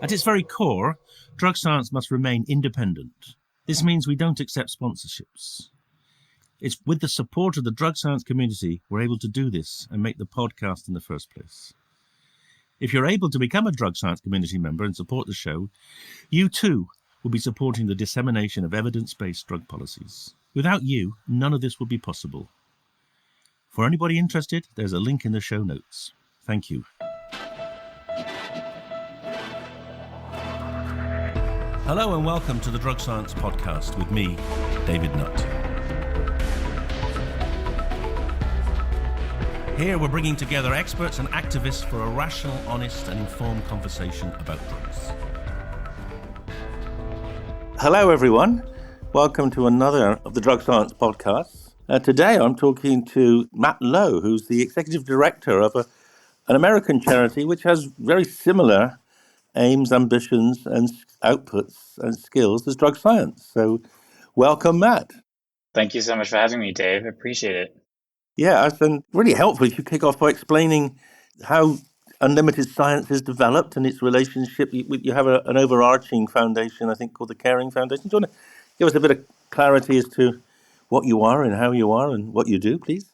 At its very core, drug science must remain independent. This means we don't accept sponsorships. It's with the support of the drug science community we're able to do this and make the podcast in the first place. If you're able to become a drug science community member and support the show, you too will be supporting the dissemination of evidence-based drug policies. Without you, none of this would be possible. For anybody interested, there's a link in the show notes. Thank you. Hello and welcome to the Drug Science Podcast with me, David Nutt. Here we're bringing together experts and activists for a rational, honest and informed conversation about drugs. Hello everyone, welcome to another of the Drug Science Podcasts. Today I'm talking to Matt Lowe, who's the Executive Director of an American charity which has very similar aims, ambitions and outputs and skills as drug science. So welcome, Matt. Thank you so much for having me, Dave. I appreciate it. Yeah, it's been really helpful if you kick off by explaining how Unlimited Science is developed and its relationship. You have an overarching foundation, I think, called the Caring Foundation. Do you want to give us a bit of clarity as to what you are and how you are and what you do, please?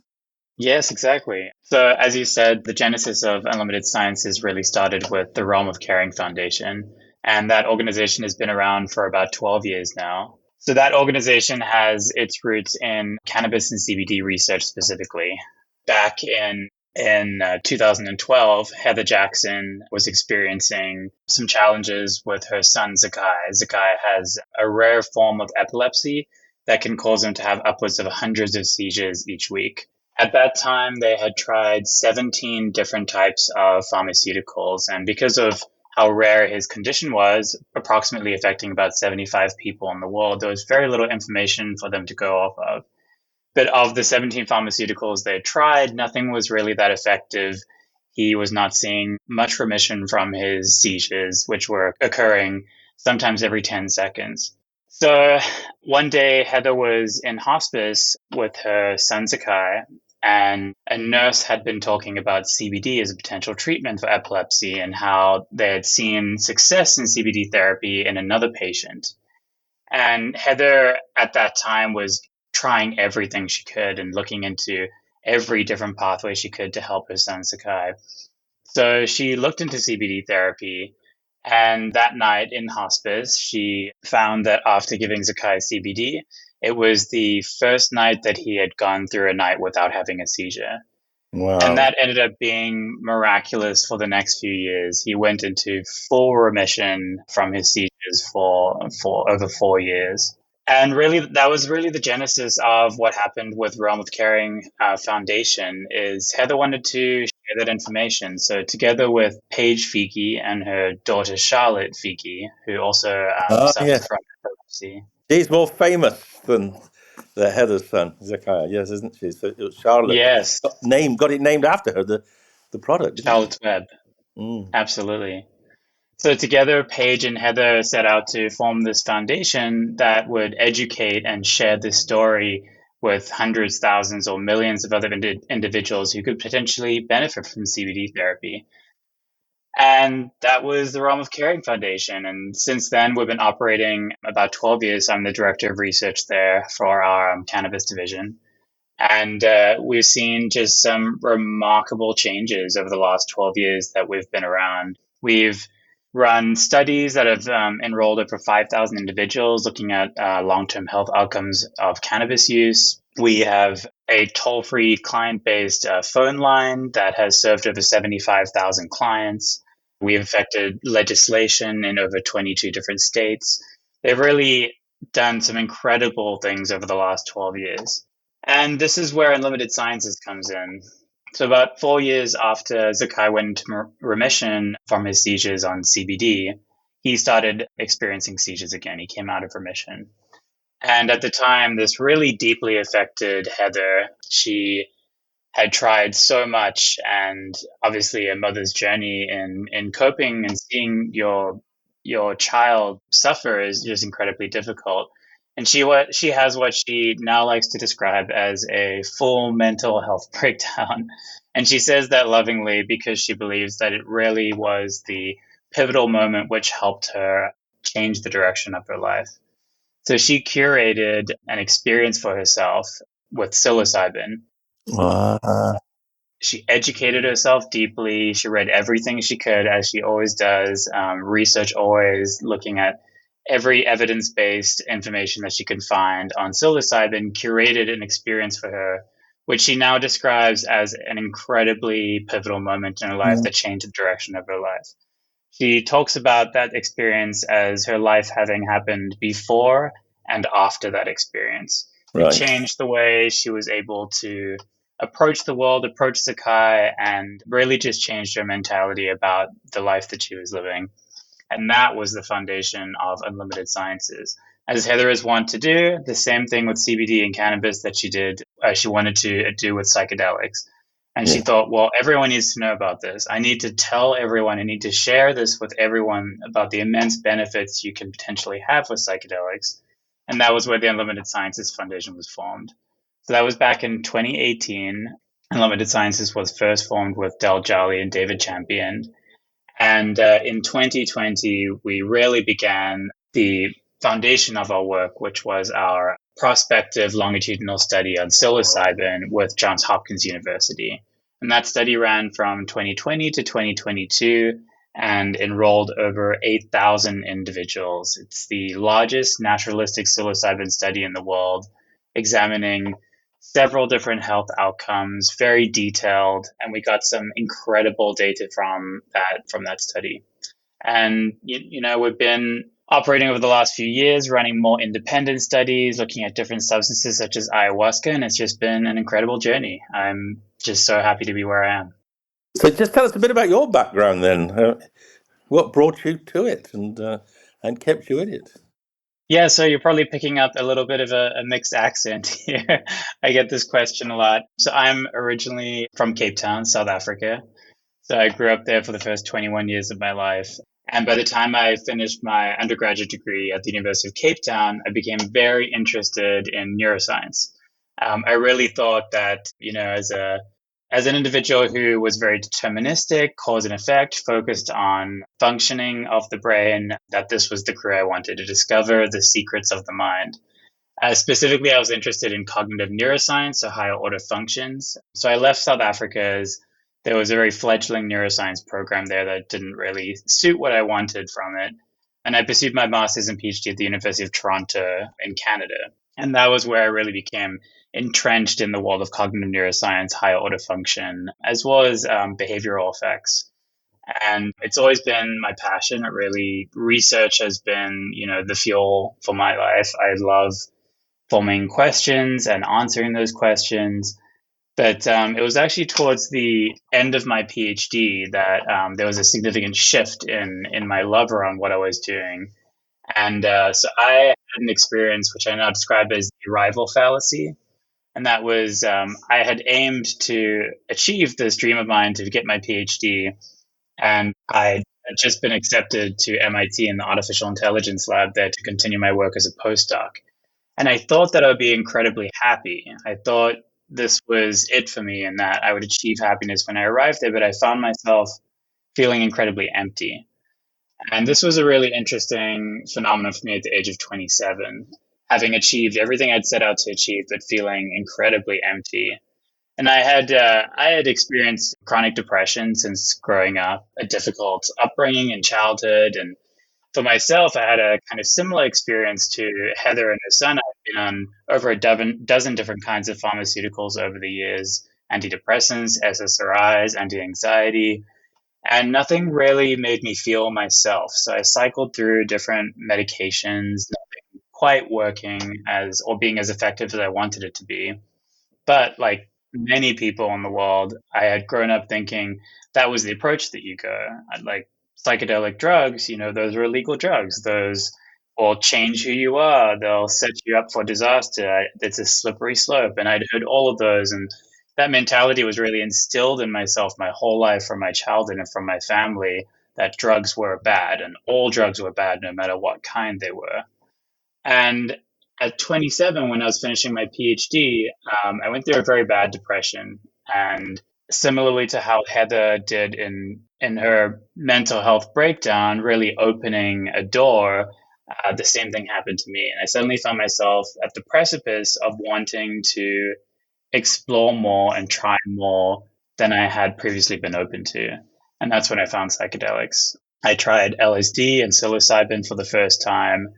Yes, exactly. So as you said, the genesis of Unlimited Sciences really started with the Realm of Caring Foundation. And that organization has been around for about 12 years now. So that organization has its roots in cannabis and CBD research specifically. Back in 2012, Heather Jackson was experiencing some challenges with her son, Zakai. Zakai has a rare form of epilepsy that can cause him to have upwards of hundreds of seizures each week. At that time, they had tried 17 different types of pharmaceuticals, and because of how rare his condition was, approximately affecting about 75 people in the world, there was very little information for them to go off of. But of the 17 pharmaceuticals they tried, nothing was really that effective. He was not seeing much remission from his seizures, which were occurring sometimes every 10 seconds. So one day, Heather was in hospice with her son, Zakai, and a nurse had been talking about CBD as a potential treatment for epilepsy and how they had seen success in CBD therapy in another patient. And Heather at that time was trying everything she could and looking into every different pathway she could to help her son Zakai. So she looked into CBD therapy, and that night in hospice, she found that after giving Zakai CBD, it was the first night that he had gone through a night without having a seizure. Wow. And that ended up being miraculous for the next few years. He went into full remission from his seizures for over 4 years. And really, that was really the genesis of what happened with Realm of Caring Foundation. Is Heather wanted to share that information. So together with Paige Fiki and her daughter Charlotte Fiki, who also suffers from epilepsy. She's more famous than the Heather's son, Zakai, yes, isn't she? So it was Charlotte. Yes. Got it named after her, the product. Charlotte's Web. Absolutely. So together, Paige and Heather set out to form this foundation that would educate and share this story with hundreds, thousands, or millions of other individuals who could potentially benefit from CBD therapy. And that was the Realm of Caring Foundation. And since then, we've been operating about 12 years. I'm the director of research there for our cannabis division. And we've seen just some remarkable changes over the last 12 years that we've been around. We've run studies that have enrolled over 5,000 individuals looking at long-term health outcomes of cannabis use. We have a toll-free client-based phone line that has served over 75,000 clients. We've affected legislation in over 22 different states. They've really done some incredible things over the last 12 years. And this is where Unlimited Sciences comes in. So about 4 years after Zakai went into remission from his seizures on CBD, he started experiencing seizures again. He came out of remission. And at the time, this really deeply affected Heather. She had tried so much, and obviously a mother's journey in coping and seeing your child suffer is just incredibly difficult. And she has what she now likes to describe as a full mental health breakdown. And she says that lovingly because she believes that it really was the pivotal moment which helped her change the direction of her life. So she curated an experience for herself with psilocybin. She educated herself deeply. She read everything she could, as she always does, research always, looking at every evidence-based information that she could find on psilocybin, curated an experience for her, which she now describes as an incredibly pivotal moment in her life that changed the direction of her life. She talks about that experience as her life having happened before and after that experience. It changed the way she was able to approach the world, approach Sakai, and really just changed her mentality about the life that she was living. And that was the foundation of Unlimited Sciences. As Heather is wont to do, the same thing with CBD and cannabis that she wanted to do with psychedelics. And she thought, well, everyone needs to know about this. I need to tell everyone, I need to share this with everyone about the immense benefits you can potentially have with psychedelics. And that was where the Unlimited Sciences Foundation was formed. So that was back in 2018. Unlimited Sciences was first formed with Del Jolly and David Champion. And in 2020, we really began the foundation of our work, which was our prospective longitudinal study on psilocybin with Johns Hopkins University. And that study ran from 2020 to 2022 and enrolled over 8,000 individuals. It's the largest naturalistic psilocybin study in the world, examining several different health outcomes, very detailed, and we got some incredible data from that study. And we've been operating over the last few years, running more independent studies, looking at different substances such as ayahuasca, and it's just been an incredible journey. I'm just so happy to be where I am. So just tell us a bit about your background then. What brought you to it and kept you in it? Yeah, so you're probably picking up a little bit of a mixed accent here. I get this question a lot. So I'm originally from Cape Town, South Africa. So I grew up there for the first 21 years of my life. And by the time I finished my undergraduate degree at the University of Cape Town, I became very interested in neuroscience. I really thought that, as an individual who was very deterministic, cause and effect, focused on functioning of the brain, that this was the career I wanted to discover the secrets of the mind. Specifically, I was interested in cognitive neuroscience, so higher order functions. So I left South Africa as there was a very fledgling neuroscience program there that didn't really suit what I wanted from it. And I pursued my master's and PhD at the University of Toronto in Canada. And that was where I really became entrenched in the world of cognitive neuroscience, higher order function, as well as behavioral effects. And it's always been my passion. It really, research has been, the fuel for my life. I love forming questions and answering those questions. But it was actually towards the end of my PhD that there was a significant shift in my love around what I was doing. And so I had an experience which I now describe as the arrival fallacy. And that was, I had aimed to achieve this dream of mine to get my PhD. And I had just been accepted to MIT in the artificial intelligence lab there to continue my work as a postdoc. And I thought that I would be incredibly happy. I thought this was it for me and that I would achieve happiness when I arrived there, but I found myself feeling incredibly empty. And this was a really interesting phenomenon for me at the age of 27, having achieved everything I'd set out to achieve, but feeling incredibly empty. And I had experienced chronic depression since growing up, a difficult upbringing in childhood, and for myself, I had a kind of similar experience to Heather and her son. I've been on over a dozen different kinds of pharmaceuticals over the years, antidepressants, SSRIs, anti-anxiety, and nothing really made me feel myself. So I cycled through different medications, nothing quite working as or being as effective as I wanted it to be. But like many people in the world, I had grown up thinking that was the approach that you go. Like psychedelic drugs, those are illegal drugs. Those will change who you are. They'll set you up for disaster. It's a slippery slope. And I'd heard all of those. And that mentality was really instilled in myself my whole life from my childhood and from my family that drugs were bad and all drugs were bad no matter what kind they were. And at 27, when I was finishing my PhD, I went through a very bad depression. And similarly to how Heather did in her mental health breakdown, really opening a door, the same thing happened to me. And I suddenly found myself at the precipice of wanting to explore more and try more than I had previously been open to. And that's when I found psychedelics. I tried LSD and psilocybin for the first time,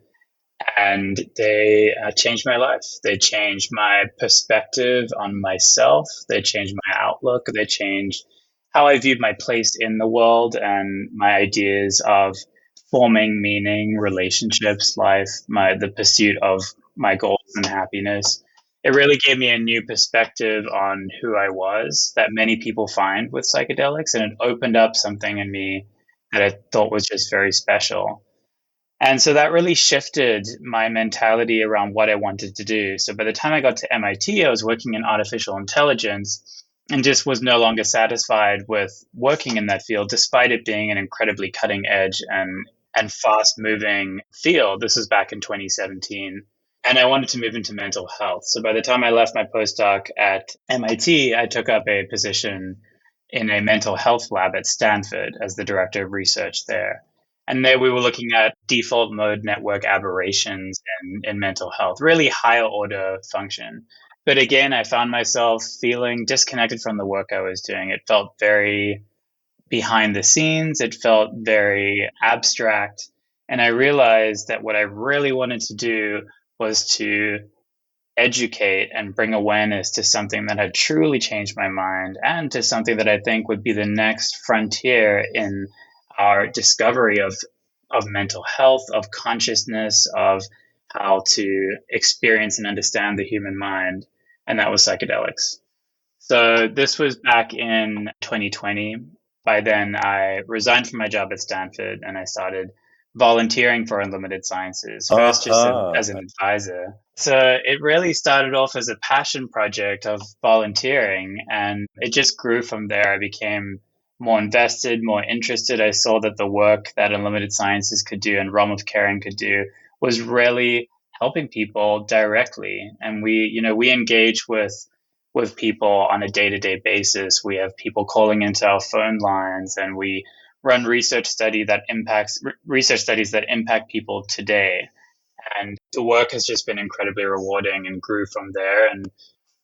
and they changed my life. They changed my perspective on myself. They changed my outlook. They changed how I viewed my place in the world and my ideas of forming meaning, relationships, life, the pursuit of my goals and happiness. It really gave me a new perspective on who I was that many people find with psychedelics, and it opened up something in me that I thought was just very special. And so that really shifted my mentality around what I wanted to do. So by the time I got to MIT, I was working in artificial intelligence and just was no longer satisfied with working in that field, despite it being an incredibly cutting edge and fast moving field. This was back in 2017. And I wanted to move into mental health. So by the time I left my postdoc at MIT, I took up a position in a mental health lab at Stanford as the director of research there. And there we were looking at default mode network aberrations in mental health, really higher order function. But again, I found myself feeling disconnected from the work I was doing. It felt very behind the scenes, it felt very abstract. And I realized that what I really wanted to do was to educate and bring awareness to something that had truly changed my mind and to something that I think would be the next frontier in our discovery of mental health, of consciousness, of how to experience and understand the human mind. And that was psychedelics. So this was back in 2020. By then, I resigned from my job at Stanford and I started volunteering for Unlimited Sciences, first just Aha. as an advisor. So it really started off as a passion project of volunteering, and it just grew from there. I became more invested, more interested. I saw that the work that Unlimited Sciences could do and Realm of Caring could do was really helping people directly. And we engage with people on a day-to-day basis. We have people calling into our phone lines, and we run research studies that impact people today. And the work has just been incredibly rewarding and grew from there. And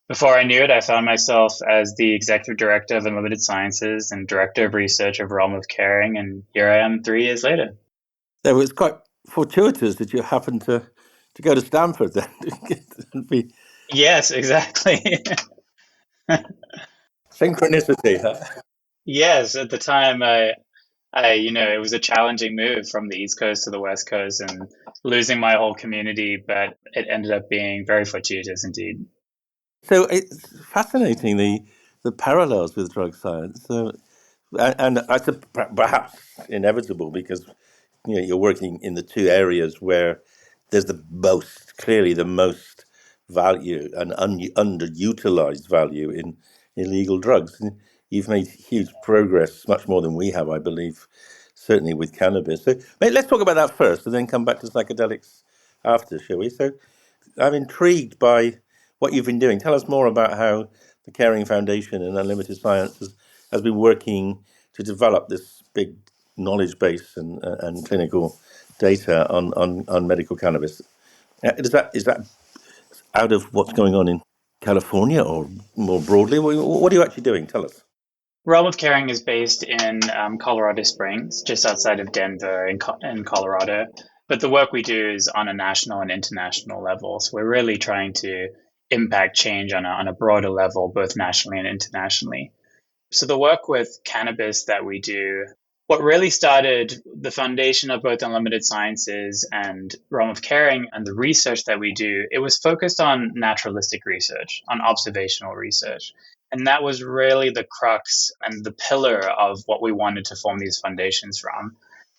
before I knew it, I found myself as the executive director of Unlimited Sciences and director of research of Realm of Caring. And here I am 3 years later. So it was quite fortuitous that you happened to go to Stanford then. And be Yes, exactly. synchronicity, huh? Yes, at the time, it was a challenging move from the East Coast to the West Coast and losing my whole community, but it ended up being very fortuitous indeed. So it's fascinating the parallels with drug science. So, and I perhaps inevitable because you're working in the two areas where there's the most value and underutilized value in illegal drugs. And you've made huge progress, much more than we have, I believe, certainly with cannabis. So let's talk about that first, and then come back to psychedelics after, shall we? So I'm intrigued by what you've been doing. Tell us more about how the Caring Foundation and Unlimited Science has been working to develop this big knowledge base and clinical data on medical cannabis. Is that out of what's going on in California or more broadly? What are you actually doing? Tell us. Realm of Caring is based in Colorado Springs, just outside of Denver in Colorado. But the work we do is on a national and international level. So we're really trying to impact change on a broader level, both nationally and internationally. So the work with cannabis that we do, what really started the foundation of both Unlimited Sciences and Realm of Caring and the research that we do, it was focused on naturalistic research, on observational research. And that was really the crux and the pillar of what we wanted to form these foundations from.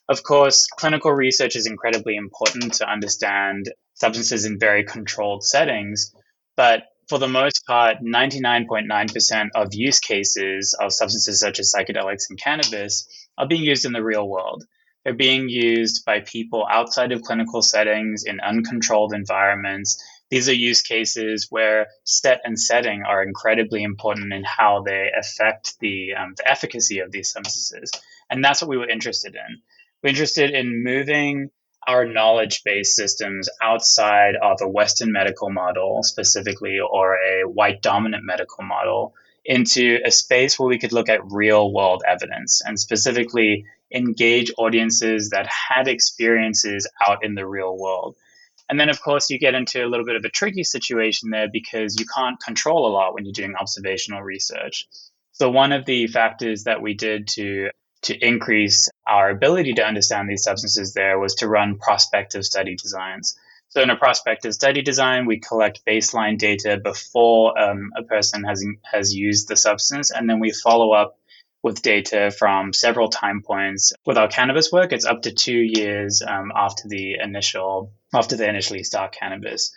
Of course, clinical research is incredibly important to understand substances in very controlled settings, but for the most part, 99.9% of use cases of substances such as psychedelics and cannabis are being used in the real world. They're being used by people outside of clinical settings in uncontrolled environments These are use cases where set and setting are incredibly important in how they affect the efficacy of these substances. And that's what we were interested in. We're interested in moving our knowledge-based systems outside of a Western medical model specifically, or a white dominant medical model, into a space where we could look at real world evidence and specifically engage audiences that had experiences out in the real world. And then, of course, you get into a little bit of a tricky situation there because you can't control a lot when you're doing observational research. So one of the factors that we did to increase our ability to understand these substances there was to run prospective study designs. So in a prospective study design, we collect baseline data before a person has used the substance, and then we follow up with data from several time points. With our cannabis work, it's up to 2 years after they initially start cannabis.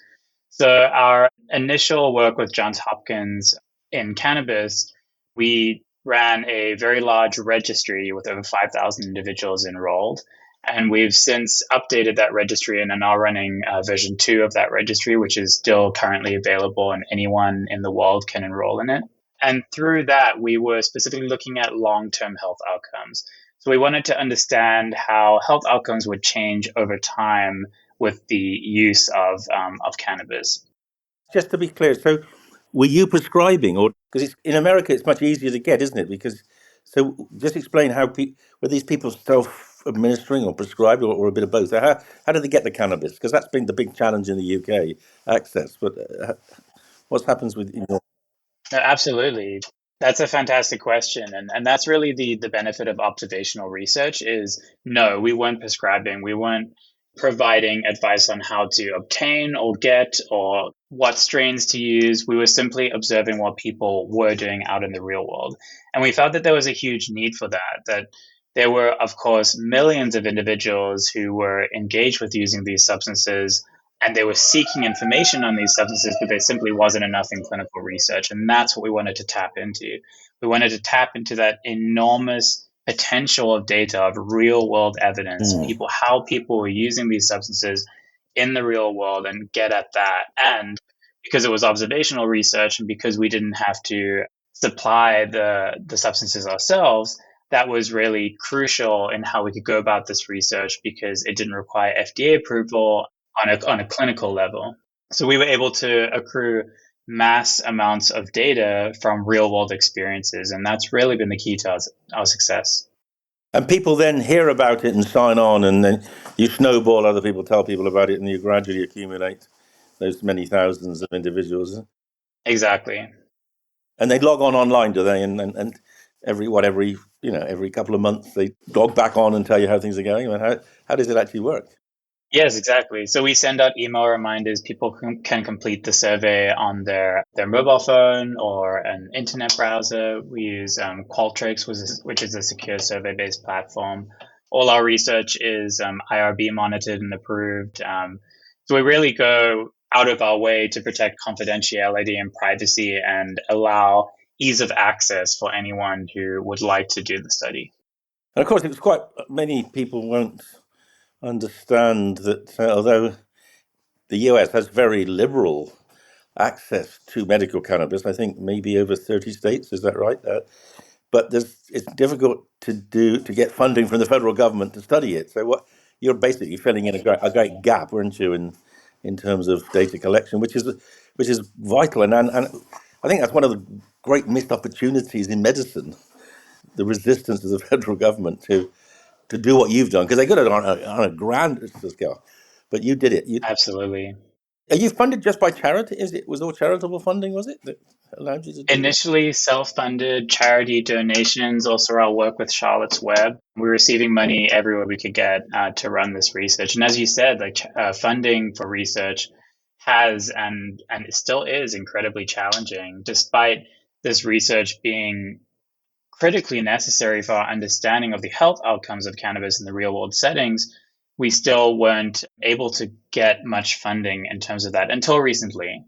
So our initial work with Johns Hopkins in cannabis, we ran a very large registry with over 5,000 individuals enrolled. And we've since updated that registry and are now running version 2 of that registry, which is still currently available and anyone in the world can enroll in it. And through that, we were specifically looking at long-term health outcomes. So we wanted to understand how health outcomes would change over time with the use of cannabis. Just to be clear, so were you prescribing, or because in America it's much easier to get, isn't it? Because so just explain how were these people self-administering or prescribed, or a bit of both? So how did they get the cannabis? Because that's been the big challenge in the UK, access. But what happens with No, absolutely. That's a fantastic question. And that's really the benefit of observational research is no, we weren't prescribing. We weren't providing advice on how to obtain or get or what strains to use. We were simply observing what people were doing out in the real world. And we felt that there was a huge need for that there were, of course, millions of individuals who were engaged with using these substances, and they were seeking information on these substances, but there simply wasn't enough in clinical research. And that's what we wanted to tap into. We wanted to tap into that enormous potential of data, of real world evidence, how people were using these substances in the real world, and get at that. And because it was observational research and because we didn't have to supply the substances ourselves, that was really crucial in how we could go about this research because it didn't require FDA approval on a clinical level. So we were able to accrue mass amounts of data from real world experiences. And that's really been the key to our success. And people then hear about it and sign on, and then you snowball, other people tell people about it, and you gradually accumulate those many thousands of individuals. Exactly. And they log on online, do they? And every couple of months they log back on and tell you how things are going. How does it actually work? Yes, exactly. So we send out email reminders. People can complete the survey on their mobile phone or an internet browser. We use Qualtrics, which is a secure survey-based platform. All our research is IRB monitored and approved. So we really go out of our way to protect confidentiality and privacy and allow ease of access for anyone who would like to do the study. And of course, it's quite many people won't understand that although the US has very liberal access to medical cannabis, I think maybe over 30 states, is that right? But it's difficult to get funding from the federal government to study it. So what you're basically filling in a great gap, weren't you, in terms of data collection, which is vital. And I think that's one of the great missed opportunities in medicine, the resistance of the federal government to do what you've done, because they got it on a grand scale, but you did it. Absolutely. Are you funded just by charity? Was all charitable funding? Was it that allowed you to do this? Initially self-funded charity donations, also our work with Charlotte's Web. We're receiving money everywhere we could get to run this research. And as you said, funding for research has and it still is incredibly challenging, despite this research being critically necessary for our understanding of the health outcomes of cannabis in the real world settings. We still weren't able to get much funding in terms of that until recently.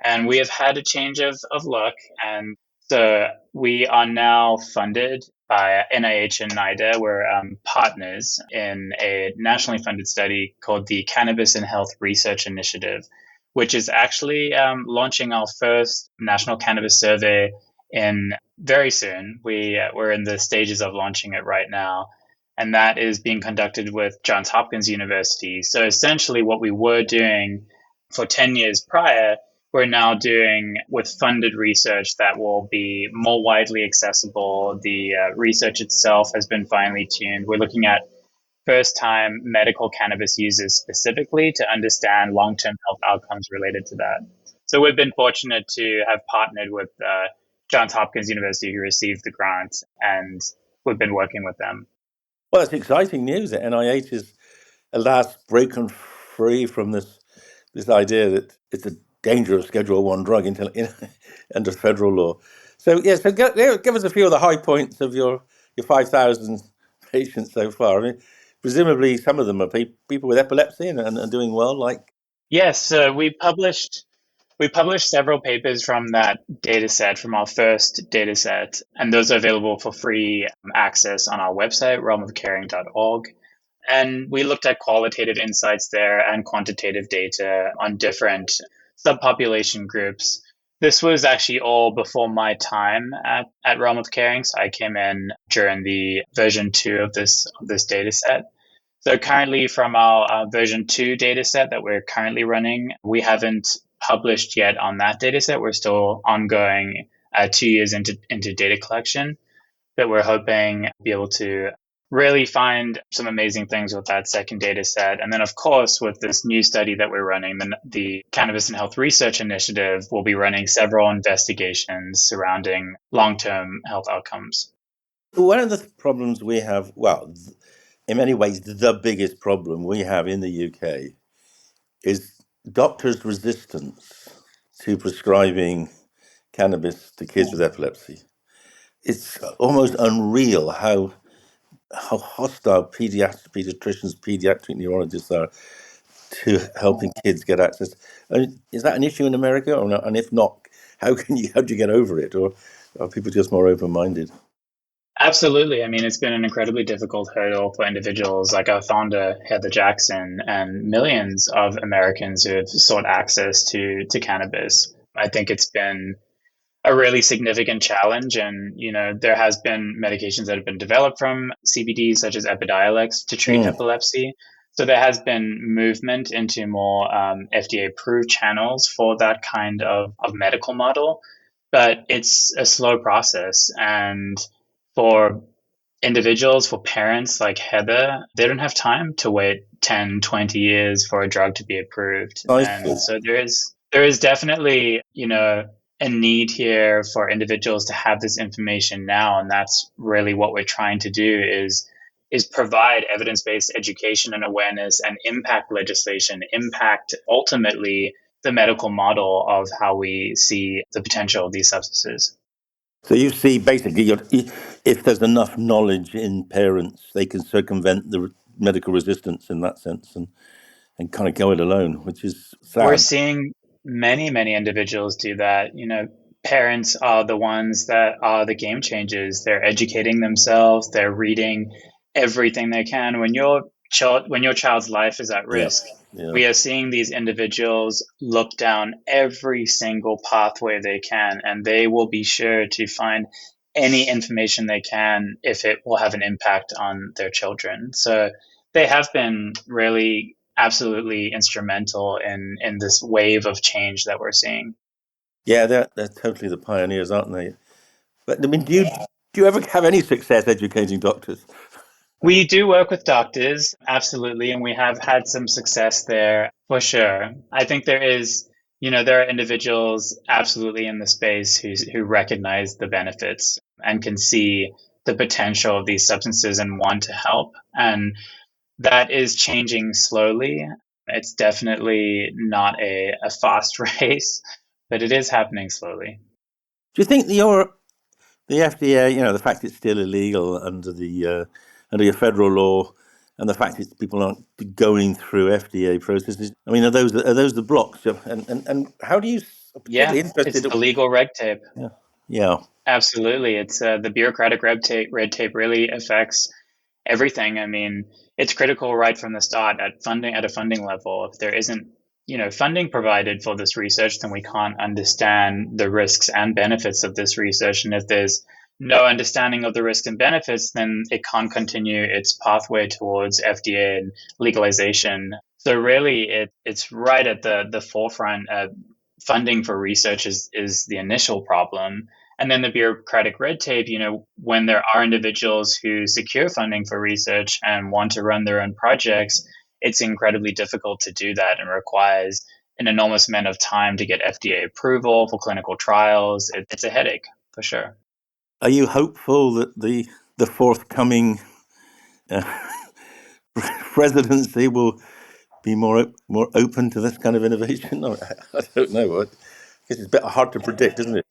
And we have had a change of luck. And so we are now funded by NIH and NIDA. We're partners in a nationally funded study called the Cannabis and Health Research Initiative, which is actually launching our first national cannabis survey in very soon. We're in the stages of launching it right now. And that is being conducted with Johns Hopkins University. So essentially what we were doing for 10 years prior, we're now doing with funded research that will be more widely accessible. The research itself has been finely tuned. We're looking at first-time medical cannabis users specifically to understand long-term health outcomes related to that. So we've been fortunate to have partnered with Johns Hopkins University, who received the grant, and we've been working with them. Well, it's exciting news that NIH is at last broken free from this idea that it's a dangerous Schedule 1 drug under federal law. So, so give us a few of the high points of your 5,000 patients so far. I mean, presumably some of them are people with epilepsy and doing well, like... Yes, we published several papers from that data set, from our first data set, and those are available for free access on our website, realmofcaring.org. And we looked at qualitative insights there and quantitative data on different subpopulation groups. This was actually all before my time at Realm of Caring. So I came in during the version 2 of this data set. So currently from our version 2 data set that we're currently running, we haven't published yet on that data set. We're still ongoing 2 years into data collection, but we're hoping to be able to really find some amazing things with that second data set. And then, of course, with this new study that we're running, the Cannabis and Health Research Initiative will be running several investigations surrounding long-term health outcomes. One of the problems we have, well, in many ways, the biggest problem we have in the UK is doctors' resistance to prescribing cannabis to kids with epilepsy. It's almost unreal how hostile pediatricians, pediatric neurologists are to helping kids get access. I mean, is that an issue in America or not? And if not, how do you get over it? Or are people just more open-minded? Absolutely. I mean, it's been an incredibly difficult hurdle for individuals like our founder, Heather Jackson, and millions of Americans who have sought access to cannabis. I think it's been a really significant challenge. And, there has been medications that have been developed from CBD, such as Epidiolex, to treat epilepsy. So there has been movement into more FDA-approved channels for that kind of medical model. But it's a slow process. And for individuals, for parents like Heather, they don't have time to wait 10, 20 years for a drug to be approved. And so there is definitely, a need here for individuals to have this information now. And that's really what we're trying to do is provide evidence-based education and awareness and impact legislation, impact ultimately the medical model of how we see the potential of these substances. So you see, basically, if there's enough knowledge in parents, they can circumvent the medical resistance in that sense and kind of go it alone, which is sad. We're seeing many, many individuals do that. Parents are the ones that are the game changers. They're educating themselves. They're reading everything they can. When your child's life is at risk, we are seeing these individuals look down every single pathway they can, and they will be sure to find any information they can if it will have an impact on their children. So they have been really absolutely instrumental in this wave of change that we're seeing. Yeah, they're totally the pioneers, aren't they? But I mean, do you ever have any success educating doctors? We do work with doctors, absolutely, and we have had some success there for sure. I think there are individuals absolutely in the space who recognize the benefits and can see the potential of these substances and want to help. And that is changing slowly. It's definitely not a fast race, but it is happening slowly. Do you think the FDA, the fact it's still illegal under your federal law, and the fact that people aren't going through FDA processes, I mean, are those the blocks? And how do you? Yeah, it's the legal red tape. Yeah. Absolutely. It's the bureaucratic red tape really affects everything. I mean, it's critical right from the start at a funding level. If there isn't funding provided for this research, then we can't understand the risks and benefits of this research. And if there's no understanding of the risks and benefits, then it can't continue its pathway towards FDA and legalization. So really, it's right at the forefront. Funding for research is the initial problem. And then the bureaucratic red tape, when there are individuals who secure funding for research and want to run their own projects, it's incredibly difficult to do that and requires an enormous amount of time to get FDA approval for clinical trials. It's a headache, for sure. Are you hopeful that the forthcoming presidency will be more open to this kind of innovation? I don't know. I guess it's a bit hard to predict, isn't it?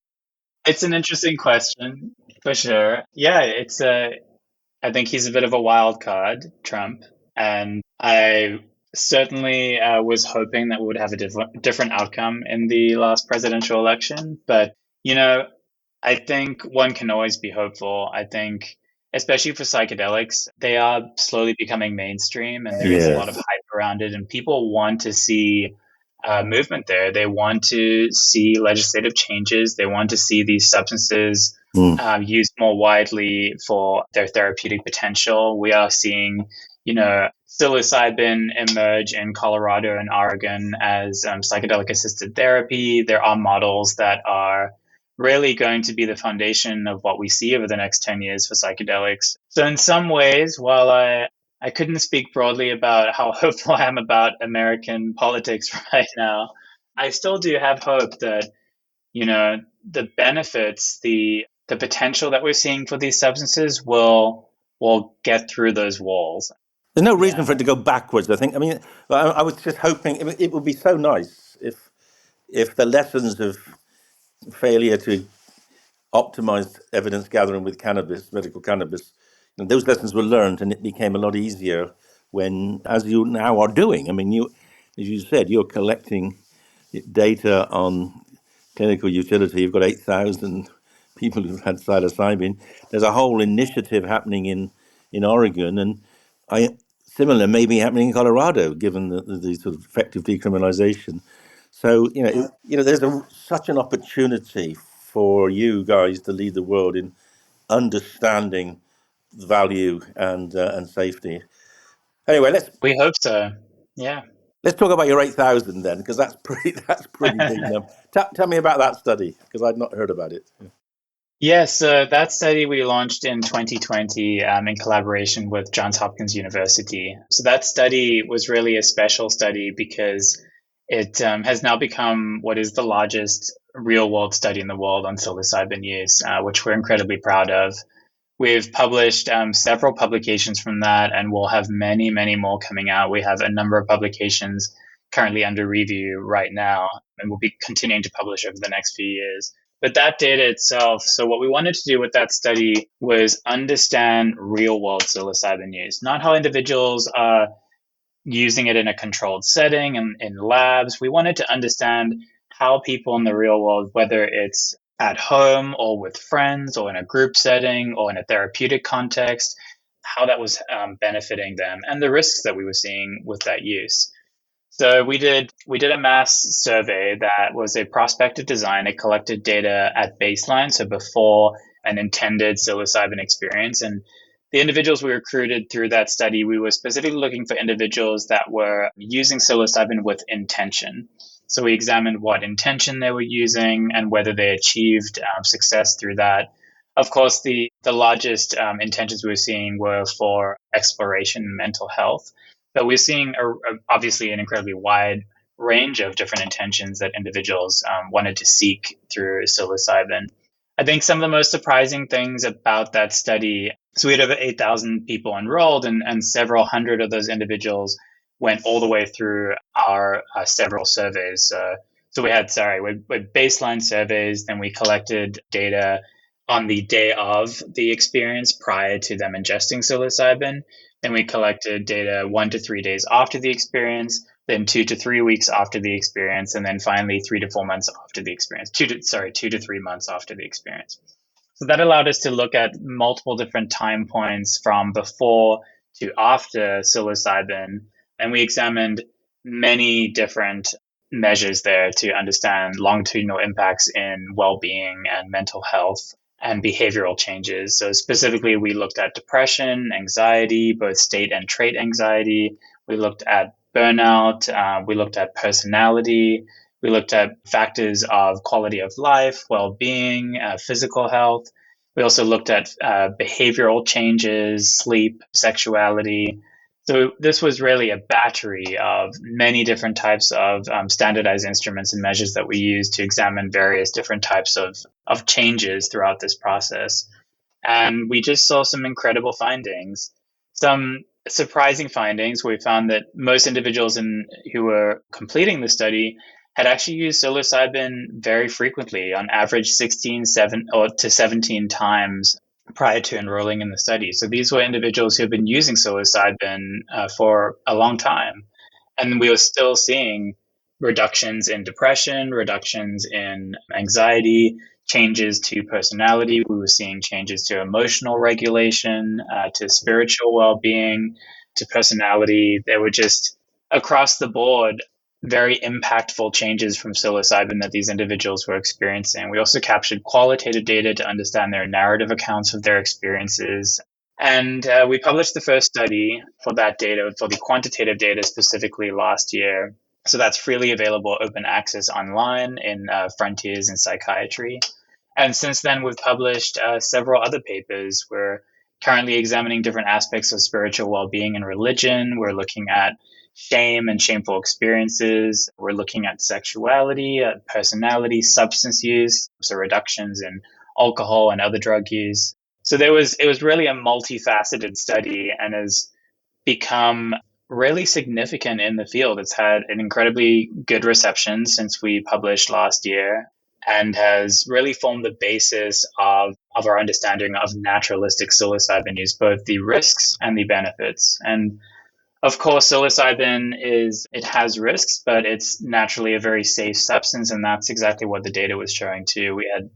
It's an interesting question, for sure. Yeah, I think he's a bit of a wild card, Trump, and I certainly was hoping that we would have a different outcome in the last presidential election. But, I think one can always be hopeful. I think, especially for psychedelics, they are slowly becoming mainstream and there is a lot of hype around it, and people want to see movement there. They want to see legislative changes. They want to see these substances used more widely for their therapeutic potential. We are seeing, psilocybin emerge in Colorado and Oregon as psychedelic assisted therapy. There are models that are really going to be the foundation of what we see over the next 10 years for psychedelics. So in some ways, while I couldn't speak broadly about how hopeful I am about American politics right now, I still do have hope that, the benefits, the potential that we're seeing for these substances will get through those walls. There's no reason for it to go backwards, I think. I mean, I was just hoping it would be so nice if the lessons of failure to optimize evidence gathering with cannabis, medical cannabis, those lessons were learned, and it became a lot easier when, as you now are doing. I mean, as you said, you're collecting data on clinical utility. You've got 8,000 people who've had psilocybin. There's a whole initiative happening in Oregon, and similar may be happening in Colorado, given the sort of effective decriminalization. So there's such an opportunity for you guys to lead the world in understanding value and safety. Anyway, we hope so. Yeah. Let's talk about your 8,000 then, because that's pretty big number. Tell me about that study, because I'd not heard about it. Yes, that study we launched in 2020 in collaboration with Johns Hopkins University. So that study was really a special study because it has now become what is the largest real-world study in the world on psilocybin use, which we're incredibly proud of. We've published several publications from that, and we'll have many, many more coming out. We have a number of publications currently under review right now, and we'll be continuing to publish over the next few years. But that data itself, so what we wanted to do with that study was understand real-world psilocybin use, not how individuals are using it in a controlled setting and in labs. We wanted to understand how people in the real world, whether it's at home or with friends or in a group setting or in a therapeutic context, how that was benefiting them and the risks that we were seeing with that use. So we did a mass survey that was a prospective design. It collected data at baseline, so before an intended psilocybin experience. And the individuals we recruited through that study, we were specifically looking for individuals that were using psilocybin with intention. So we examined what intention they were using and whether they achieved success through that. Of course, the largest intentions we were seeing were for exploration and mental health. But we're seeing obviously an incredibly wide range of different intentions that individuals wanted to seek through psilocybin. I think some of the most surprising things about that study, so we had over 8,000 people enrolled, and several hundred of those individuals went all the way through our several surveys. So we had baseline surveys, then we collected data on the day of the experience prior to them ingesting psilocybin. Then we collected data 1 to 3 days after the experience, then 2 to 3 weeks after the experience, and then finally 3 to 4 months after the experience, 2 to 3 months after the experience. So that allowed us to look at multiple different time points from before to after psilocybin, and we examined many different measures there to understand longitudinal impacts in well-being and mental health and behavioral changes. So specifically, we looked at depression, anxiety, both state and trait anxiety. We looked at burnout. We looked at personality. We looked at factors of quality of life, well-being, physical health. We also looked at behavioral changes, sleep, sexuality. So this was really a battery of many different types of standardized instruments and measures that we use to examine various different types of changes throughout this process. And we just saw some incredible findings. Some surprising findings. We found that most individuals who were completing the study had actually used psilocybin very frequently, on average 17 times prior to enrolling in the study. So these were individuals who had been using psilocybin for a long time. And we were still seeing reductions in depression, reductions in anxiety, changes to personality. We were seeing changes to emotional regulation, to spiritual well-being, to personality. They were just across the board very impactful changes from psilocybin that these individuals were experiencing. We also captured qualitative data to understand their narrative accounts of their experiences. And we published the first study for that data, for the quantitative data specifically, last year. So that's freely available, open access online in Frontiers in Psychiatry. And since then, we've published several other papers. We're currently examining different aspects of spiritual well-being and religion. We're looking at shame and shameful experiences. We're looking at sexuality, personality, substance use, so reductions in alcohol and other drug use. So it was really a multifaceted study and has become really significant in the field. It's had an incredibly good reception since we published last year, and has really formed the basis of our understanding of naturalistic psilocybin use, both the risks and the benefits. And of course, psilocybin it has risks, but it's naturally a very safe substance, and that's exactly what the data was showing too. We had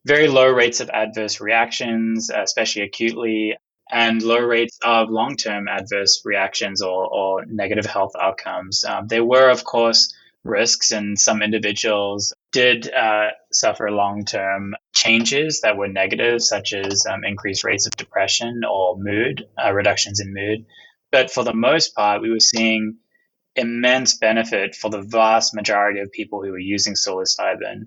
very low rates of adverse reactions, especially acutely, and low rates of long-term adverse reactions or negative health outcomes. There were, of course, risks, and some individuals did suffer long-term changes that were negative, such as increased rates of depression or mood, reductions in mood. But for the most part, we were seeing immense benefit for the vast majority of people who were using psilocybin.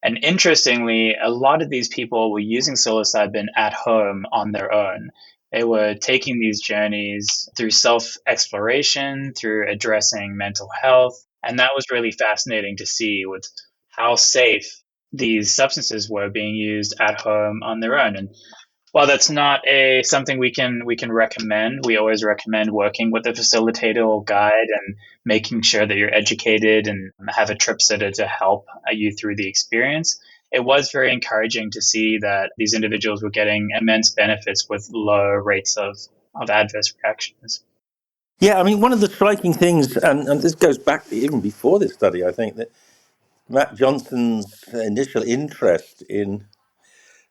And interestingly, a lot of these people were using psilocybin at home on their own. They were taking these journeys through self-exploration, through addressing mental health. And that was really fascinating to see, with how safe these substances were being used at home on their own. And while that's not something we can recommend, we always recommend working with a facilitator or guide and making sure that you're educated and have a trip sitter to help you through the experience. It was very encouraging to see that these individuals were getting immense benefits with low rates of adverse reactions. Yeah, I mean, one of the striking things, and this goes back even before this study, I think, that Matt Johnson's initial interest in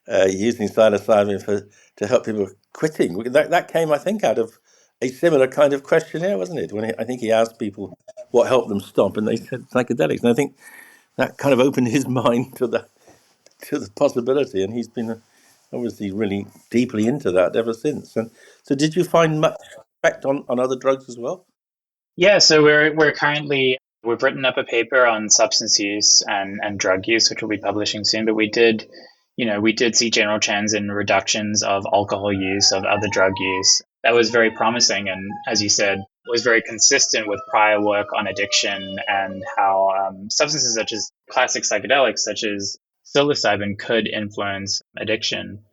using psilocybin to help people quitting, that came, I think, out of a similar kind of questionnaire, wasn't it? When I think he asked people what helped them stop, and they said psychedelics. And I think that kind of opened his mind to the possibility, and he's been obviously really deeply into that ever since. And so, did you find much effect on other drugs as well? Yeah, so we've written up a paper on substance use and drug use, which we'll be publishing soon. But we did see general trends in reductions of alcohol use, of other drug use. That was very promising, and as you said, was very consistent with prior work on addiction and how substances such as classic psychedelics, such as psilocybin, could influence addiction.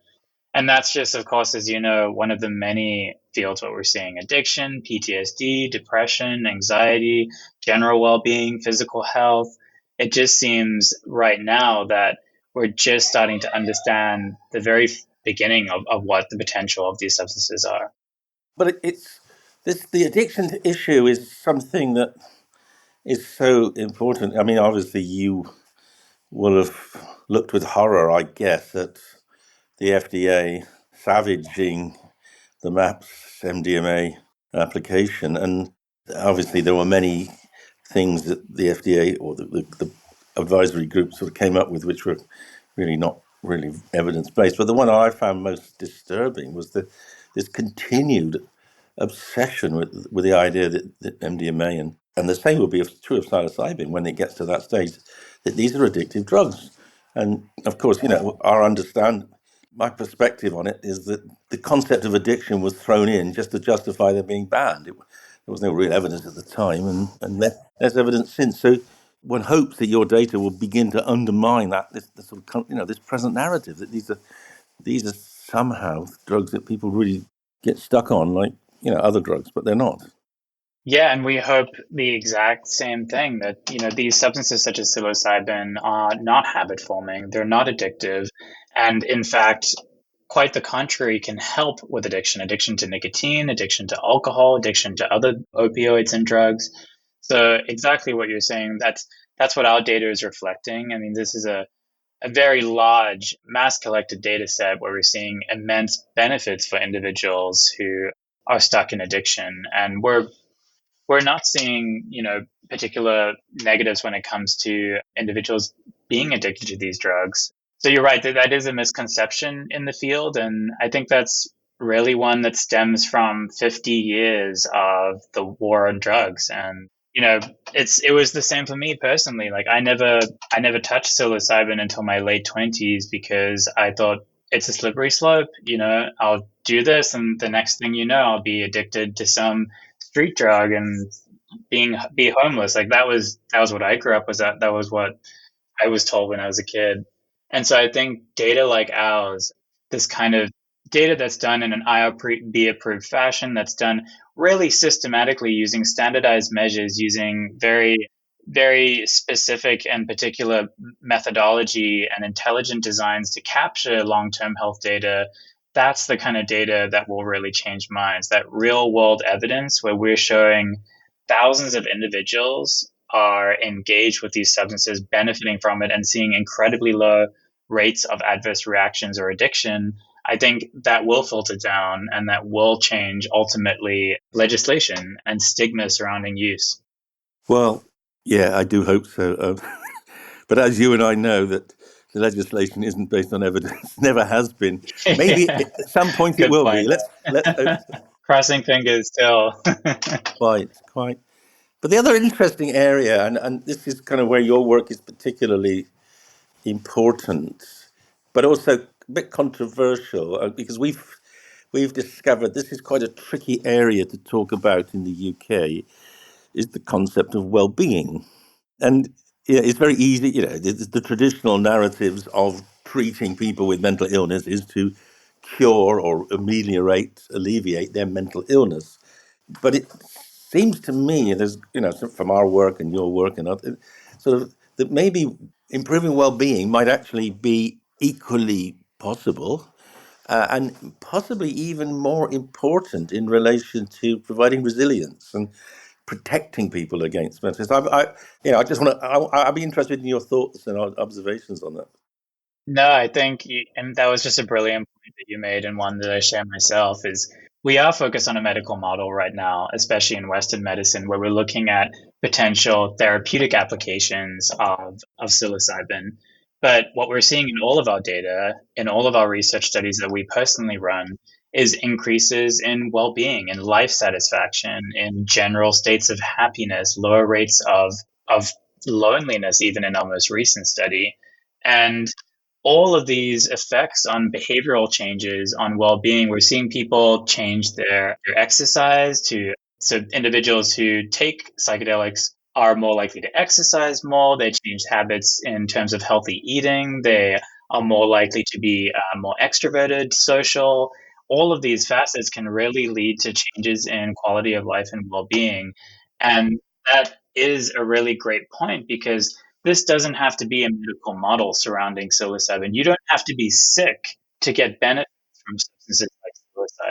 And that's just, of course, as you know, one of the many fields where we're seeing addiction, PTSD, depression, anxiety, general well-being, physical health. It just seems right now that we're just starting to understand the very beginning of what the potential of these substances are. But the addiction issue is something that is so important. I mean, obviously, you will have looked with horror, I guess, at the FDA savaging the MAPS MDMA application. And obviously, there were many things that the FDA or the advisory group sort of came up with, which were really not really evidence-based. But the one I found most disturbing was this continued obsession with the idea that MDMA and the same will be true of psilocybin when it gets to that stage, that these are addictive drugs. And of course, my perspective on it is that the concept of addiction was thrown in just to justify them being banned. There was no real evidence at the time, and there's evidence since. So one hopes that your data will begin to undermine this sort of, this present narrative that these are somehow drugs that people really get stuck on, like other drugs, but they're not. Yeah, and we hope the exact same thing, that these substances such as psilocybin are not habit forming, they're not addictive, and in fact, quite the contrary, can help with addiction to nicotine, addiction to alcohol, addiction to other opioids and drugs. So exactly what you're saying, that's what our data is reflecting. I mean, this is a very large mass collected data set where we're seeing immense benefits for individuals who are stuck in addiction, and we're not seeing, particular negatives when it comes to individuals being addicted to these drugs. So you're right, that is a misconception in the field. And I think that's really one that stems from 50 years of the war on drugs. And, it was the same for me personally. Like I never touched psilocybin until my late 20s because I thought it's a slippery slope. I'll do this and the next thing you know, I'll be addicted to some street drug and be homeless. Like that was what I grew up with. That was what I was told when I was a kid. And so I think data like ours, this kind of data that's done in an IRB approved fashion, that's done really systematically using standardized measures, using very, very specific and particular methodology and intelligent designs to capture long-term health data. That's the kind of data that will really change minds, that real world evidence where we're showing thousands of individuals are engaged with these substances, benefiting from it, and seeing incredibly low rates of adverse reactions or addiction. I think that will filter down and that will change ultimately legislation and stigma surrounding use. Well, yeah, I do hope so. But as you and I know, that the legislation isn't based on evidence, never has been. Maybe Yeah, at some point it good will be. point. Let's hope so. Crossing fingers still. Quite. But the other interesting area, and this is kind of where your work is particularly important, but also a bit controversial, because we've discovered this is quite a tricky area to talk about in the UK, is the concept of well-being. And it's very easy, the traditional narratives of treating people with mental illness is to cure or alleviate their mental illness. But it seems to me, there's, from our work and your work and other, sort of, that maybe improving well-being might actually be equally possible, and possibly even more important in relation to providing resilience and protecting people against mental illness. I just want to. I'd be interested in your thoughts and observations on that. No, I think, and that was just a brilliant point that you made, and one that I share myself, is we are focused on a medical model right now, especially in Western medicine, where we're looking at potential therapeutic applications of psilocybin. But what we're seeing in all of our data, in all of our research studies that we personally run, is increases in well-being, in life satisfaction, in general states of happiness, lower rates of loneliness, even in our most recent study. And all of these effects on behavioral changes, on well-being, we're seeing people change their exercise to, so individuals who take psychedelics are more likely to exercise more. They change habits in terms of healthy eating. They are more likely to be more extroverted, social. All of these facets can really lead to changes in quality of life and well-being. And that is a really great point, because this doesn't have to be a medical model surrounding psilocybin. You don't have to be sick to get benefits from substances like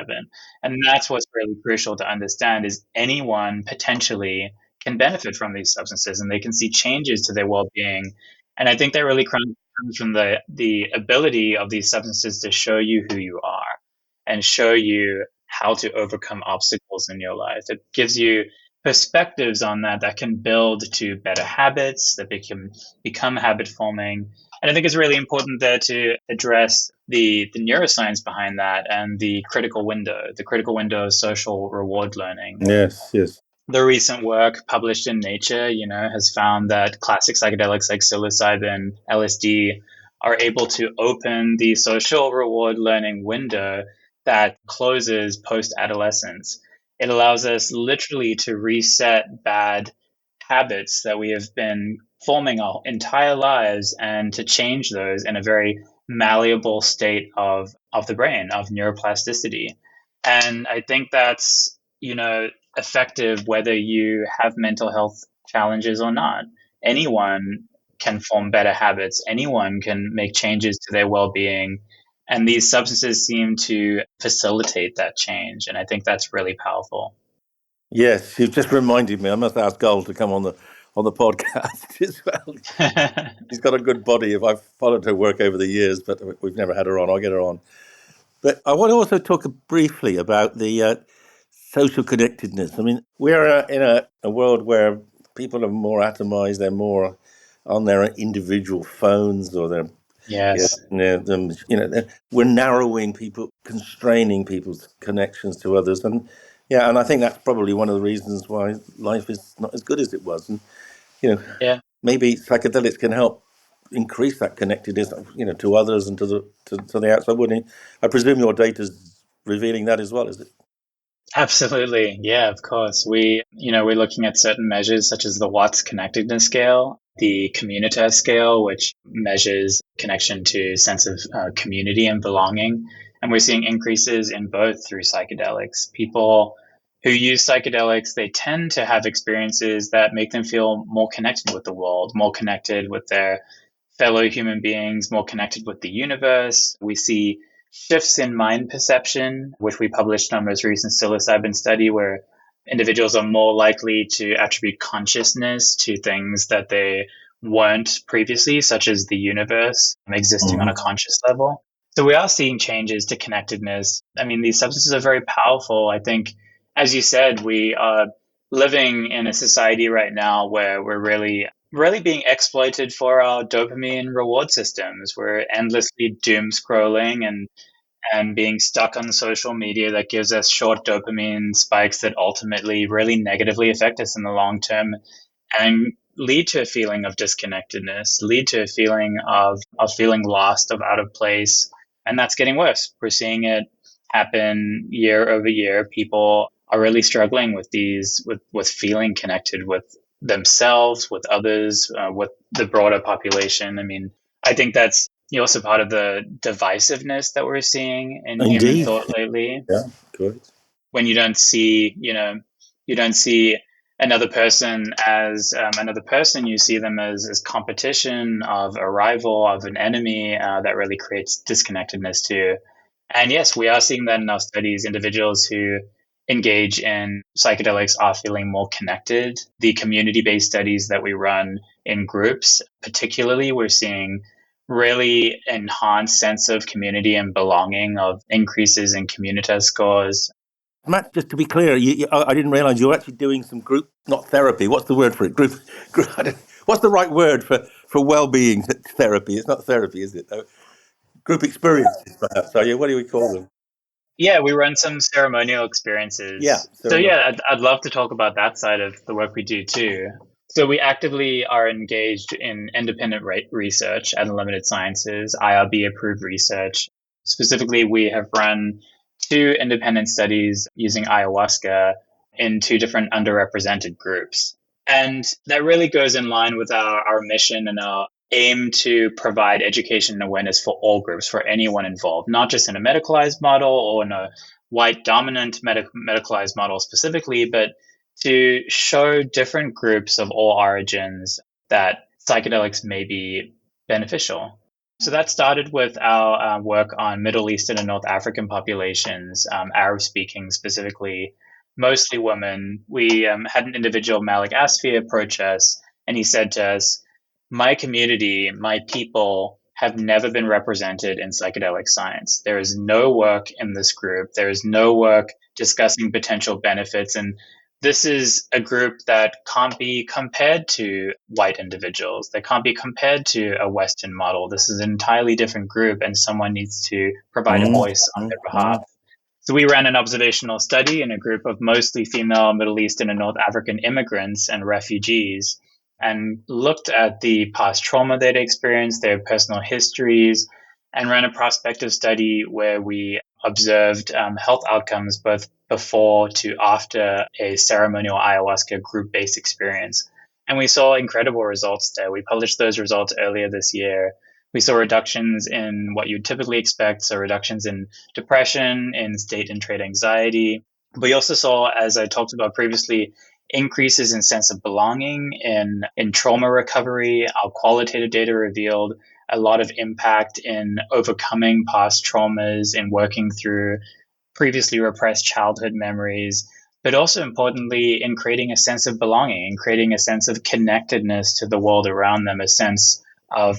psilocybin. And that's what's really crucial to understand, is anyone potentially can benefit from these substances and they can see changes to their well-being. And I think that really comes from the ability of these substances to show you who you are and show you how to overcome obstacles in your life. It gives you perspectives on that can build to better habits that become habit forming. And I think it's really important there to address the neuroscience behind that and the critical window of social reward learning. Yes, yes. The recent work published in Nature, has found that classic psychedelics like psilocybin, LSD are able to open the social reward learning window that closes post-adolescence. It allows us literally to reset bad habits that we have been forming our entire lives and to change those in a very malleable state of the brain, of neuroplasticity. And I think that's, effective whether you have mental health challenges or not. Anyone can form better habits, anyone can make changes to their well being. And these substances seem to facilitate that change. And I think that's really powerful. Yes, you've just reminded me. I must ask Gold to come on the podcast as well. She's got a good body. If I've followed her work over the years, but we've never had her on. I'll get her on. But I want to also talk briefly about the social connectedness. I mean, we're in a world where people are more atomized. They're more on their individual phones or their Yes. we're narrowing people, constraining people's connections to others, and I think that's probably one of the reasons why life is not as good as it was. And Yeah. maybe psychedelics can help increase that connectedness, to others and to the outside world. I presume your data's revealing that as well, is it? Absolutely. Yeah, of course. We're looking at certain measures such as the Watts connectedness scale, the communitas scale, which measures connection to sense of community and belonging. And we're seeing increases in both through psychedelics. People who use psychedelics, they tend to have experiences that make them feel more connected with the world, more connected with their fellow human beings, more connected with the universe. We see shifts in mind perception, which we published in our most recent psilocybin study, where individuals are more likely to attribute consciousness to things that they weren't previously, such as the universe existing on a conscious level. So we are seeing changes to connectedness. I mean, these substances are very powerful. I think, as you said, we are living in a society right now where we're really being exploited for our dopamine reward systems. We're endlessly doom scrolling and being stuck on social media that gives us short dopamine spikes that ultimately really negatively affect us in the long term and lead to a feeling of disconnectedness, lead to a feeling of feeling lost, of out of place. And that's getting worse. We're seeing it happen year over year. People are really struggling with with feeling connected with themselves, with others, with the broader population. I mean, I think that's also part of the divisiveness that we're seeing in human Indeed. thought lately. Yeah, good. When you don't see, you don't see another person as another person, you see them as competition, of a rival, of an enemy. That really creates disconnectedness too. And yes, we are seeing that in our studies. Individuals who engage in psychedelics are feeling more connected. The community-based studies that we run in groups, particularly, we're seeing really enhanced sense of community and belonging, of increases in communitas scores. Matt, just to be clear, I didn't realize you're actually doing some group, not therapy. What's the word for it? Group. What's the right word for well-being therapy? It's not therapy, is it? Group experiences, perhaps. So, what do we call them? Yeah, we run some ceremonial Yeah, experiences. So ceremonial. yeah, I'd love to talk about that side of the work we do too. So we actively are engaged in independent research at Unlimited Sciences, IRB approved research. Specifically, we have run 2 independent studies using ayahuasca in 2 different underrepresented groups. And that really goes in line with our mission and our aim to provide education and awareness for all groups, for anyone involved, not just in a medicalized model or in a white dominant medicalized model specifically, but to show different groups of all origins that psychedelics may be beneficial. So that started with our work on Middle Eastern and North African populations, Arab speaking specifically, mostly women. We had an individual, Malik Asfi, approach us, and he said to us, my community, my people have never been represented in psychedelic science. There is no work in this group. There is no work discussing potential benefits. And This is a group that can't be compared to white individuals. They can't be compared to a Western model. This is an entirely different group, and someone needs to provide a voice on their behalf. So we ran an observational study in a group of mostly female Middle Eastern and North African immigrants and refugees, and looked at the past trauma they'd experienced, their personal histories, and ran a prospective study where we observed health outcomes both before to after a ceremonial ayahuasca group-based experience. And we saw incredible results there. We published those results earlier this year. We saw reductions in what you'd typically expect, so reductions in depression, in state and trait anxiety. But we also saw, as I talked about previously, increases in sense of belonging, in trauma recovery. Our qualitative data revealed a lot of impact in overcoming past traumas, in working through previously repressed childhood memories, but also importantly in creating a sense of belonging, in creating a sense of connectedness to the world around them, a sense of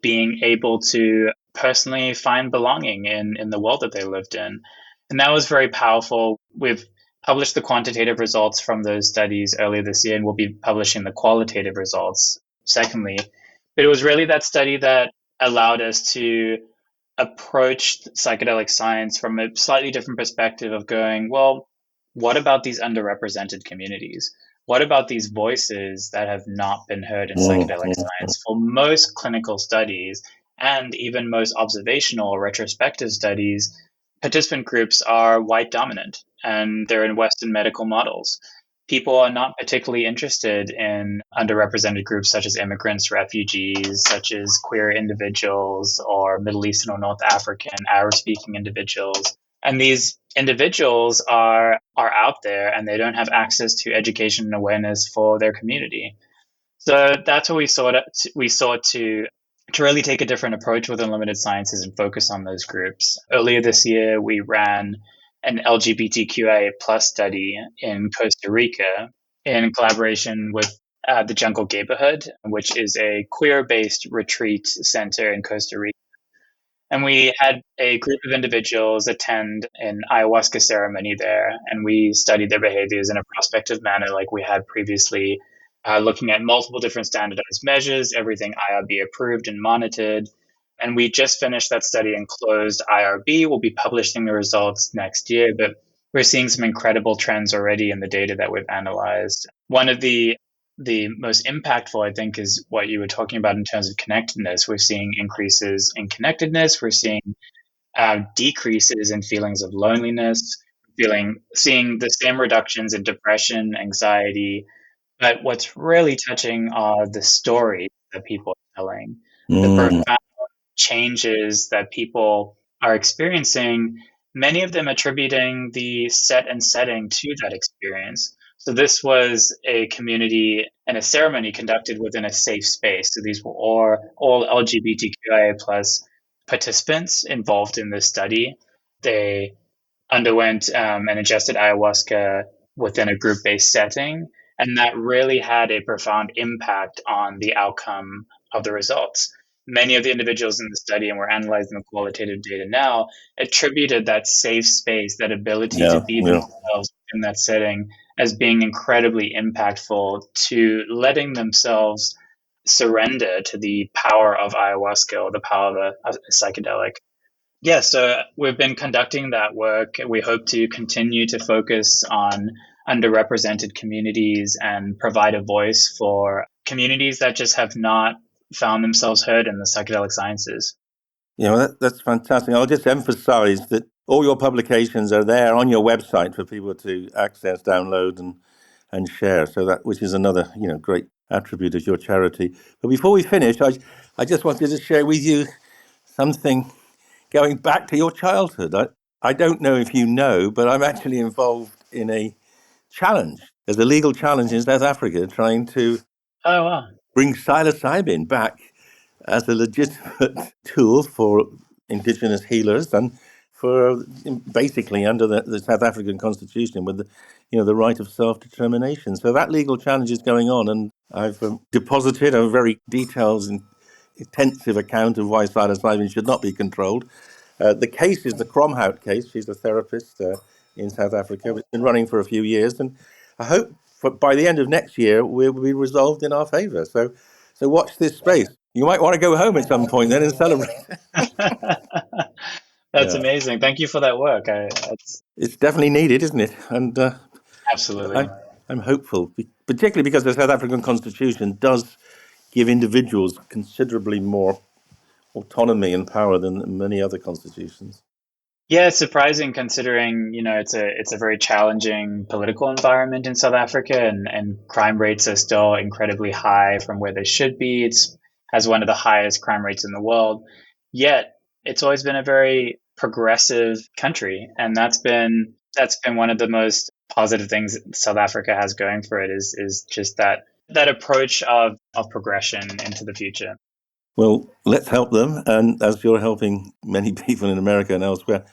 being able to personally find belonging in the world that they lived in. And that was very powerful. We've published the quantitative results from those studies earlier this year, and we'll be publishing the qualitative results secondly. But it was really that study that allowed us to approach psychedelic science from a slightly different perspective of going, well, what about these underrepresented communities? What about these voices that have not been heard in psychedelic science? For most clinical studies and even most observational or retrospective studies, participant groups are white dominant and they're in Western medical models. People are not particularly interested in underrepresented groups such as immigrants, refugees, such as queer individuals, or Middle Eastern or North African, Arab-speaking individuals. And these individuals are out there and they don't have access to education and awareness for their community. So that's what we sought to really take a different approach with Unlimited Sciences and focus on those groups. Earlier this year, we ran an LGBTQIA plus study in Costa Rica in collaboration with the Jungle Neighborhood, which is a queer-based retreat center in Costa Rica. And we had a group of individuals attend an ayahuasca ceremony there, and we studied their behaviors in a prospective manner like we had previously, looking at multiple different standardized measures, everything IRB approved and monitored. And we just finished that study and closed IRB. We'll be publishing the results next year, but we're seeing some incredible trends already in the data that we've analyzed. One of the most impactful, I think, is what you were talking about in terms of connectedness. We're seeing increases in connectedness. We're seeing decreases in feelings of loneliness, seeing the same reductions in depression, anxiety. But what's really touching are the stories that people are telling, the profound changes that people are experiencing, many of them attributing the set and setting to that experience. So this was a community and a ceremony conducted within a safe space. So these were all LGBTQIA plus participants involved in this study. They underwent and ingested ayahuasca within a group-based setting, and that really had a profound impact on the outcome of the results. Many of the individuals in the study, and we're analyzing the qualitative data now, attributed that safe space, that ability to be themselves in that setting, as being incredibly impactful to letting themselves surrender to the power of ayahuasca or the power of a psychedelic. Yeah, so we've been conducting that work. We hope to continue to focus on underrepresented communities and provide a voice for communities that just have not found themselves heard in the psychedelic sciences. That's fantastic. I'll just emphasize that all your publications are there on your website for people to access, download, and share. So that, which is another, great attribute of your charity. But before we finish, I just wanted to share with you something going back to your childhood. I don't know if you know, but I'm actually involved in a challenge. There's a legal challenge in South Africa trying to bring psilocybin back as a legitimate tool for indigenous healers and for basically under the South African Constitution with the right of self-determination. So that legal challenge is going on, and I've deposited a very detailed and intensive account of why psilocybin should not be controlled. The case is the Kromhout case. She's a therapist in South Africa. It's been running for a few years, and I hope by the end of next year we'll be resolved in our favour. So watch this space. You might want to go home at some point then and celebrate. That's amazing. Thank you for that work. It's definitely needed, isn't it? And absolutely. I'm hopeful, particularly because the South African Constitution does give individuals considerably more autonomy and power than many other constitutions. Yeah, it's surprising considering, it's a very challenging political environment in South Africa, and crime rates are still incredibly high from where they should be. It's has one of the highest crime rates in the world. Yet it's always been a very progressive country, and that's been one of the most positive things South Africa has going for it is just that approach of progression into the future. Well, let's help them, and as you're helping many people in America and elsewhere.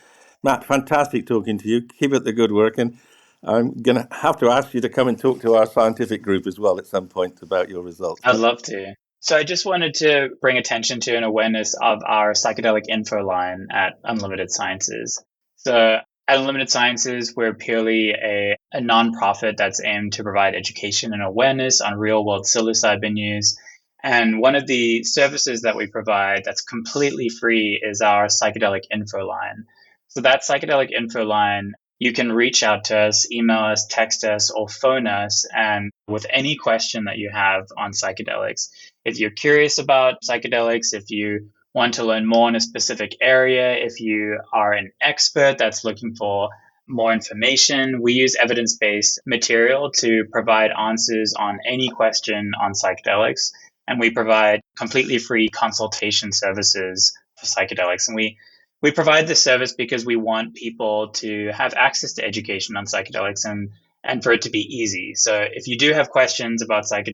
Matt, fantastic talking to you. Keep up the good work, and I'm going to have to ask you to come and talk to our scientific group as well at some point about your results. I'd love to. So I just wanted to bring attention to an awareness of our psychedelic info line at Unlimited Sciences. So at Unlimited Sciences, we're purely a nonprofit that's aimed to provide education and awareness on real-world psilocybin use. And one of the services that we provide that's completely free is our psychedelic info line. So that psychedelic info line, you can reach out to us, email us, text us, or phone us, and with any question that you have on psychedelics. If you're curious about psychedelics, if you want to learn more in a specific area, if you are an expert that's looking for more information, we use evidence-based material to provide answers on any question on psychedelics. And we provide completely free consultation services for psychedelics. And we provide this service because we want people to have access to education on psychedelics and for it to be easy. So if you do have questions about psychedelics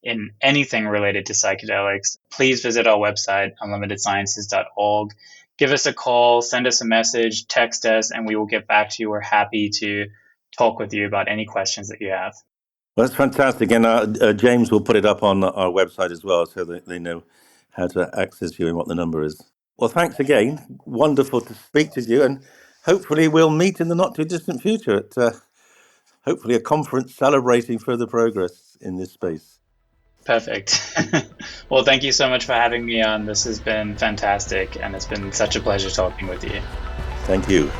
in anything related to psychedelics, please visit our website, unlimitedsciences.org. Give us a call, send us a message, text us, and we will get back to you. We're happy to talk with you about any questions that you have. Well, that's fantastic. And James will put it up on our website as well so that they know how to access you and what the number is. Well, thanks again. Wonderful to speak to you. And hopefully we'll meet in the not too distant future at hopefully a conference celebrating further progress in this space. Perfect. Well, thank you so much for having me on. This has been fantastic, and it's been such a pleasure talking with you. Thank you.